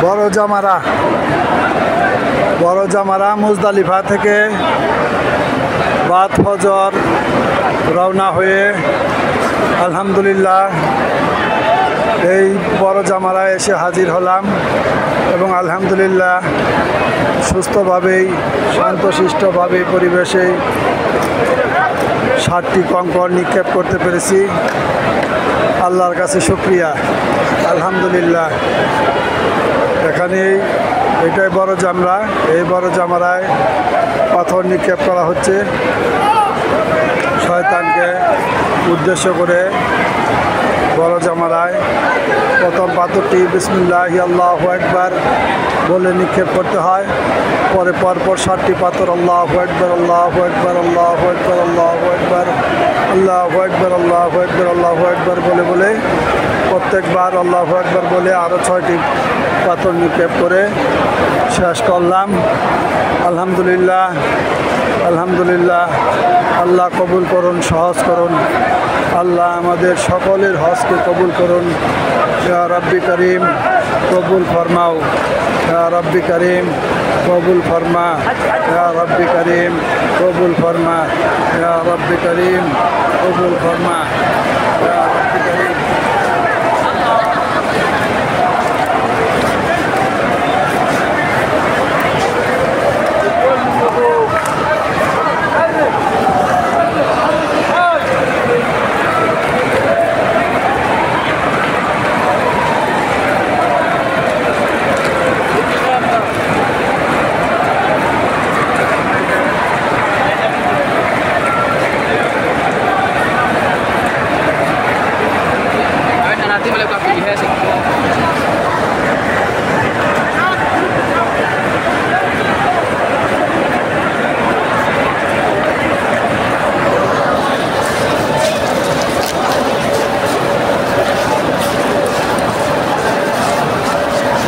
বড় জামারা মুজদালিফা থেকে বাদ ফজর রওনা হয়ে আলহামদুলিল্লাহ এই বড় জামারায় এসে হাজির হলাম এবং আলহামদুলিল্লাহ সুস্থভাবেই শান্তশিষ্টভাবে পরিবেশে 7টি কঙ্কর নিক্ষেপ করতে পেরেছি। আল্লাহর কাছে শুকরিয়া, আলহামদুলিল্লাহ। এখানেই এটাই বড় জামরা, এই বড় জামারায় পাথর নিক্ষেপ করা হচ্ছে শয়তানকে উদ্দেশ্য করে। বড় জামারায় প্রথম পাথরটি বিসমিল্লাহি আল্লাহু আকবার বলে নিক্ষেপ করতে হয়, পরে পরপর 7টি পাথর আল্লাহু আকবার আল্লাহু আকবার আল্লাহু আকবার আল্লাহু আকবার আল্লাহু আকবার আল্লাহু আকবার আল্লাহু আকবার বলে বলে প্রত্যেকবার আল্লাহু আকবার বলে আরও 6টি পাথর নিক্ষেপ করে শেষ করলাম। আলহামদুলিল্লাহ, আলহামদুলিল্লাহ। আল্লাহ কবুল করুন, সহজ করুন। আল্লাহ আমাদের সকলের হজকে কবুল করুন। ইয়া রব্বি করিম কবুল ফরমাও, ইয়া রব্বি করিম কবুল ফরমা, ইয়া রব্বি করিম কবুল ফরমা, ইয়া রব্বি করিম কবুল ফরমা।